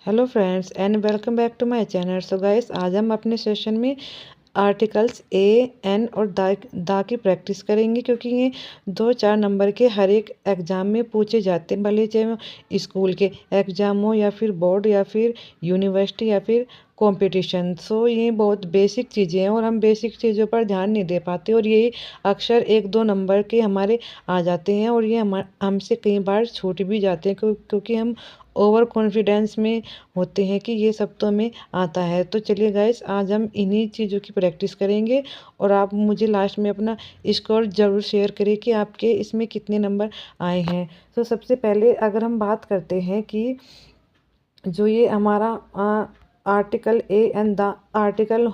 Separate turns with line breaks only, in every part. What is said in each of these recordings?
Hello friends and welcome back to my channel. So guys, आज हम अपने session में आर्टिकल्स ए एन और दा की प्रैक्टिस करेंगे, क्योंकि ये 2-4 नंबर के हर एक एग्ज़ाम में पूछे जाते हैं, भले चाहे वो स्कूल के एग्ज़ाम हो या फिर बोर्ड या फिर यूनिवर्सिटी या फिर कंपटीशन। सो ये बहुत बेसिक चीज़ें हैं और हम बेसिक चीज़ों पर ध्यान नहीं दे पाते, और यही अक्सर 1-2 नंबर के हमारे आ जाते हैं, और ये हमसे कई बार छूट भी जाते हैं, क्योंकि हम ओवर कॉन्फिडेंस में होते हैं कि ये सब तो हमें आता है। तो चलिए गाइस, आज हम इन्हीं चीज़ों की प्रैक्टिस करेंगे, और आप मुझे लास्ट में अपना स्कोर ज़रूर शेयर करें कि आपके इसमें कितने नंबर आए हैं। तो सबसे पहले अगर हम बात करते हैं कि जो ये हमारा article A and the article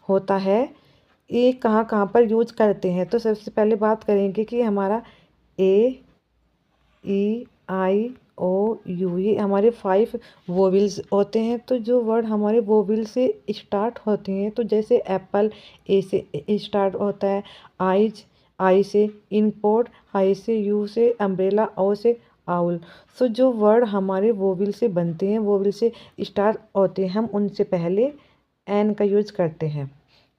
होता है, ये कहाँ कहाँ पर यूज करते हैं। तो सबसे पहले बात करेंगे कि हमारा ए, ई, आई, ओ, यू, ये हमारे 5 वोवेल्स होते हैं। तो जो वर्ड हमारे वोवेल से स्टार्ट होते हैं, तो जैसे एप्पल ए से स्टार्ट होता है, आइज आई से, इनपोर्ट आई से, यू से अम्ब्रेला, ओ से आउल। सो जो वर्ड हमारे वोवेल से बनते हैं, वोवेल से स्टार्ट होते हैं, हम उनसे पहले एन का यूज करते हैं,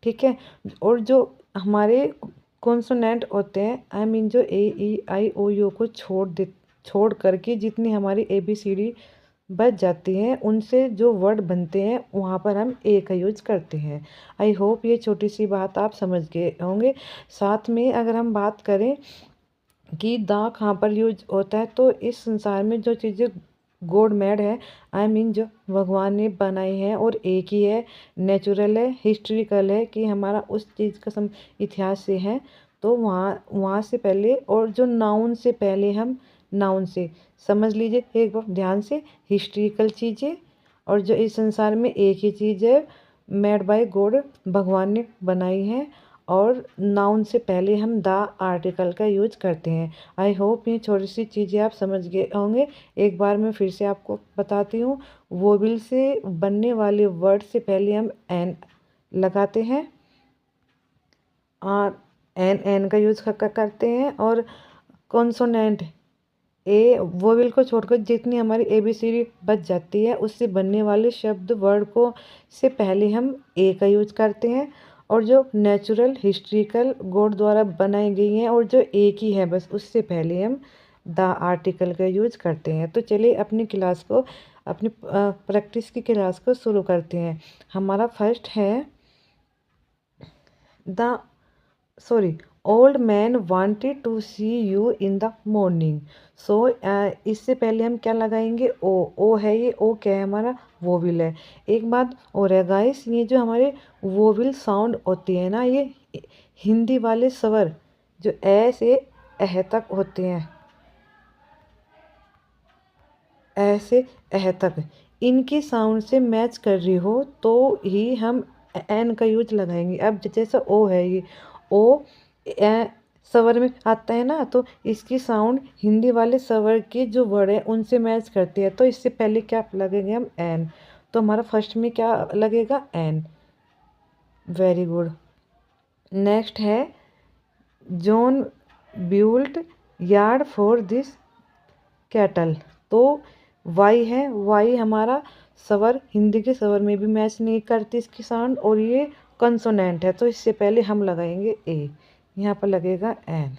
ठीक है। और जो हमारे कॉन्सोनेंट होते हैं, आई मीन जो ए, ई, आई, ओ, यू को छोड़ करके जितनी हमारी ए बी सी डी बच जाती हैं, उनसे जो वर्ड बनते हैं वहाँ पर हम ए का यूज करते हैं। आई होप ये छोटी सी बात आप समझ गए होंगे। साथ में अगर हम बात करें कि दा कहाँ पर यूज होता है, तो इस संसार में जो चीज़ें गॉड मेड है, आई मीन जो भगवान ने बनाई है, और एक ही है, नेचुरल है, हिस्ट्रिकल है कि हमारा उस चीज़ का इतिहास से है, तो वहाँ वहाँ से पहले, और जो नाउन से पहले हम नाउन से समझ लीजिए एक बार ध्यान से, हिस्ट्रिकल चीज़ें, और जो इस संसार में एक ही चीज़ है, मेड बाय गॉड, भगवान ने बनाई है, और नाउन से पहले हम द आर्टिकल का यूज करते हैं। आई होप ये छोटी सी चीज़ें आप समझ गए होंगे। एक बार मैं फिर से आपको बताती हूँ। वोवेल से बनने वाले वर्ड से पहले हम एन लगाते हैं, और एन एन का यूज करते हैं, और कॉन्सोनेंट ए वोवेल को छोड़कर जितनी हमारी ए बी सी डी बच जाती है, उससे बनने वाले शब्द वर्ड को से पहले हम ए का यूज करते हैं, और जो नेचुरल हिस्ट्रिकल गॉड द्वारा बनाई गई हैं और जो एक ही है बस, उससे पहले हम द आर्टिकल का यूज करते हैं। तो चलिए अपनी क्लास को, अपनी प्रैक्टिस की क्लास को शुरू करते हैं। हमारा फर्स्ट है the sorry, old man wanted to see you in the morning. So इससे पहले हम क्या लगाएंगे, ओ है, ये ओ क्या है, हमारा वोविल है। एक बात और है गाइस, ये जो हमारे वोविल साउंड होती है ना, ये हिंदी वाले स्वर जो ए से एह तक होते हैं, ए से एह तक, इनकी साउंड से मैच कर रही हो तो ही हम एन का यूज लगाएंगे। अब जैसा ओ है, ये ओ स्वर में आता है ना, तो इसकी साउंड हिंदी वाले स्वर के जो वर्ड है उनसे मैच करती है, तो इससे पहले क्या लगेंगे हम एन। तो हमारा फर्स्ट में क्या लगेगा, एन। Very good. नेक्स्ट है, John built yard for this cattle. तो वाई है, वाई हमारा स्वर हिंदी के स्वर में भी मैच नहीं करती इसकी साउंड, और ये कंसोनेंट है, तो इससे पहले हम लगाएंगे ए, यहाँ पर लगेगा एन।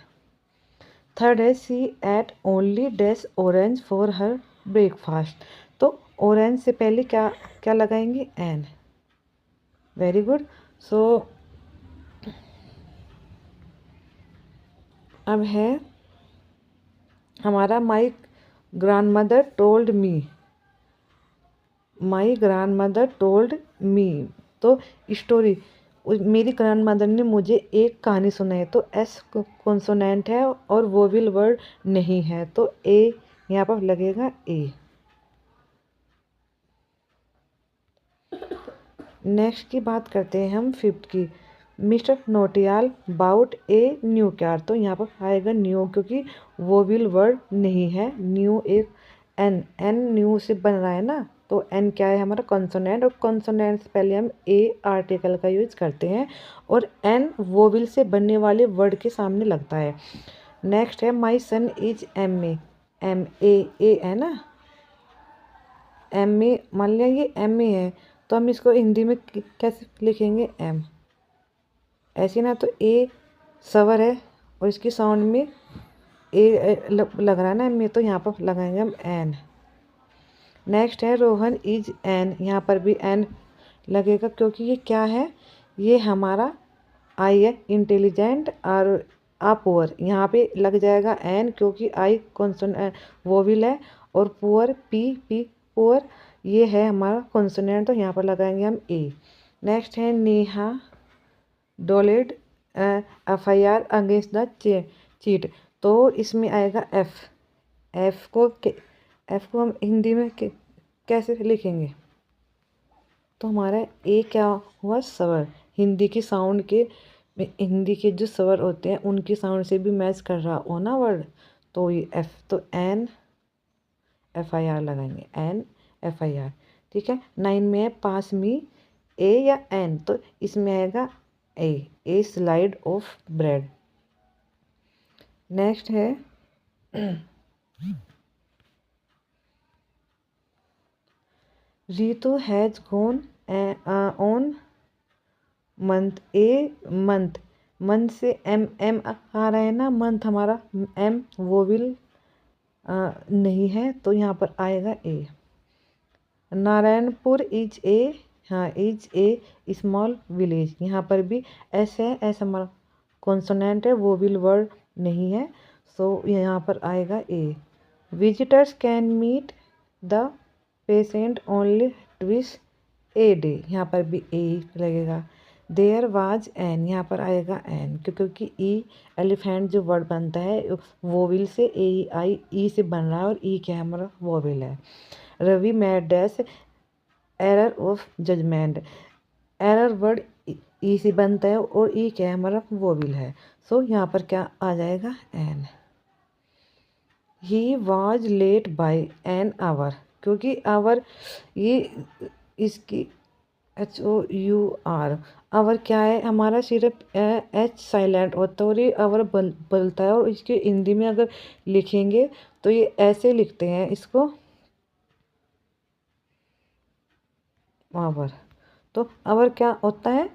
थर्ड है, she ate only dash orange for her breakfast. तो ऑरेंज से पहले क्या क्या लगाएंगे, एन। Very good. सो अब है हमारा my grand mother told me, my grand mother told me. तो स्टोरी, मेरी ग्रैंड मदर ने मुझे एक कहानी सुनाई, तो एस कॉन्सोनेंट है और वोवेल वर्ड नहीं है, तो ए यहाँ पर लगेगा ए। नेक्स्ट की बात करते हैं हम फिफ्थ की, mister Nautiyal bought a new car. तो यहाँ पर आएगा न्यू, क्योंकि वोवेल वर्ड नहीं है, न्यू एक एन, एन न्यू से बन रहा है ना, तो एन क्या है, हमारा कॉन्सोनेंट, और कॉन्सोनेंट से पहले हम ए आर्टिकल का यूज करते हैं, और एन वोवेल से बनने वाले वर्ड के सामने लगता है। नेक्स्ट है, my son is M A, M A है ना, एम में, मान लिया ये एम में है तो हम इसको हिंदी में कैसे लिखेंगे, एम। ऐसे ना, तो ए सवर है और इसकी साउंड में लग रहा है ना एम में, तो यहाँ पर लगाएंगे हम एन। नेक्स्ट है रोहन इज एन, यहाँ पर भी एन लगेगा क्योंकि ये क्या है, ये हमारा आई है, इंटेलिजेंट और अपुअर, यहाँ पे लग जाएगा एन क्योंकि आई कॉन्सोनेंट वोविल है, और पुअर पी पी पुअर ये है हमारा कॉन्सोनेंट, तो यहाँ पर लगाएंगे हम ए। नेक्स्ट है Neha lodged FIR against the cheat, तो इसमें आएगा एफ। एफ को हम हिंदी में कैसे लिखेंगे, तो हमारा ए क्या हुआ, स्वर। हिंदी की साउंड के, हिंदी के जो स्वर होते हैं उनकी साउंड से भी मैच कर रहा हो ना वर्ड, तो ये एफ, तो एन FIR लगाएंगे, एन FIR। ठीक है। 9 में है पास मी, ए या एन, तो इसमें आएगा ए स्लाइड ऑफ ब्रेड। नेक्स्ट है Ritu has gone on month, a month, month से एम आ रहा है ना, मंथ हमारा एम वोविल नहीं है, तो यहाँ पर आएगा ए। नारायणपुर इज ए, हाँ इज ए स्मॉल विलेज, यहाँ पर भी एस है, एस हमारा कॉन्सोनेंट है, वोविल वर्ड नहीं है, सो यहाँ पर आएगा a. Visitors can meet the patient only twice a day, यहाँ पर भी ए लगेगा। देयर वाज एन, यहाँ पर आएगा एन क्योंकि ई एलिफेंट जो वर्ड बनता है वोविल से, ए आई ई से बन रहा है, और ई क्या है हमारा वोविल है। Ravi made dash error of judgement, error word E से बनता है और ई क्या है हमारा वोविल है, सो यहाँ पर क्या आ जाएगा an. He was late by an hour, क्योंकि आवर ये इसकी HOUR, आवर क्या है हमारा, सिर्फ एच साइलेंट होता है और ये आवर बोलता है, और इसके हिंदी में अगर लिखेंगे तो ये ऐसे लिखते हैं इसको आवर, तो आवर क्या होता है,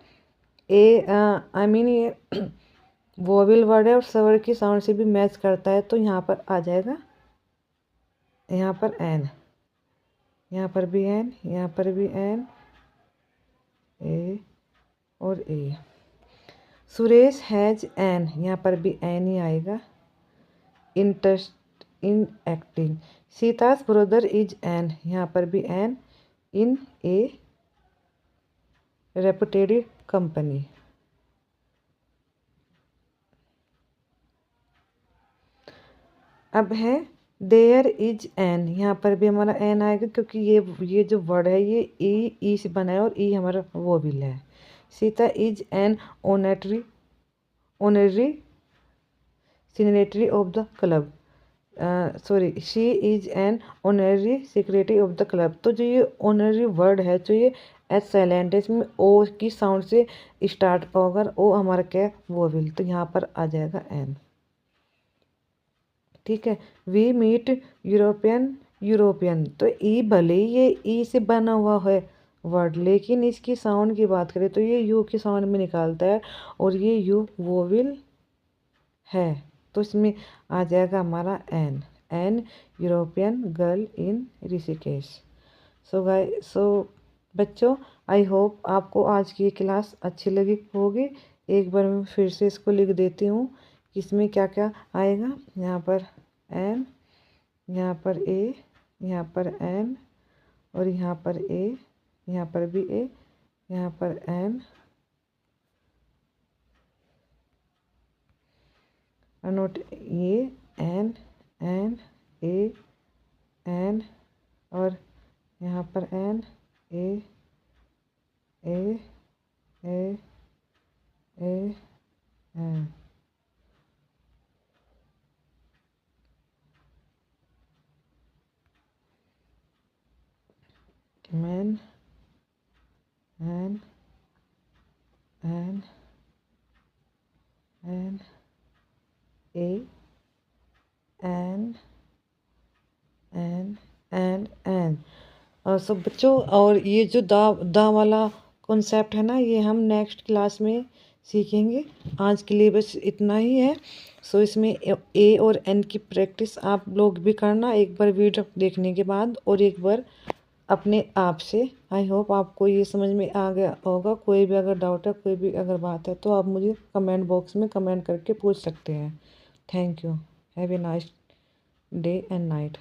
ए आई मीन ये वोविल वर्ड है और स्वर की साउंड से भी मैच करता है, तो यहाँ पर आ जाएगा, यहाँ पर एन, यहाँ पर भी एन, यहाँ पर भी एन, ए और ए। सुरेश हैज एन, यहाँ पर भी एन ही आएगा, interest in acting. Sita's brother is an, यहाँ पर भी an, in a reputed company. अब है देयर इज एन, यहाँ पर भी हमारा एन आएगा क्योंकि ये जो वर्ड है ये ई से बना है और ई हमारा वोविल है। Sita is an honorary signatory of the club, sorry she is an honorary secretary of the club, तो जो ये ऑनररी वर्ड है, जो ये एच साइलेंट है, इसमें ओ की साउंड से स्टार्ट होगा, ओ हमारा क्या वोविल, तो यहाँ पर आ जाएगा एन। ठीक है। वी मीट यूरोपियन, तो ई भले ही ये ई से बना हुआ है वर्ड, लेकिन इसकी साउंड की बात करें तो ये यू की साउंड में निकालता है और ये यू वोविल है, तो इसमें आ जाएगा हमारा an European girl in Rishikesh. So बच्चों, आई होप आपको आज की ये क्लास अच्छी लगी होगी। एक बार मैं फिर से इसको लिख देती हूँ कि इसमें क्या क्या आएगा। यहाँ पर एन, यहाँ पर ए, यहाँ पर एन, और यहाँ पर ए, यहाँ पर भी ए, यहाँ पर एन, नोट ये एन एन ए एन, और यहाँ पर an a a a a an. Man an an an a an an an an, so बच्चों, और ये जो दा दा वाला कॉन्सेप्ट है ना, ये हम नेक्स्ट क्लास में सीखेंगे। आज के लिए बस इतना ही है। सो इसमें ए और एन की प्रैक्टिस आप लोग भी करना, एक बार वीडियो देखने के बाद और एक बार अपने आप से। आई होप आपको ये समझ में आ गया होगा। कोई भी अगर डाउट है, कोई भी अगर बात है, तो आप मुझे कमेंट बॉक्स में कमेंट करके पूछ सकते हैं। Thank you. Have a nice day and night.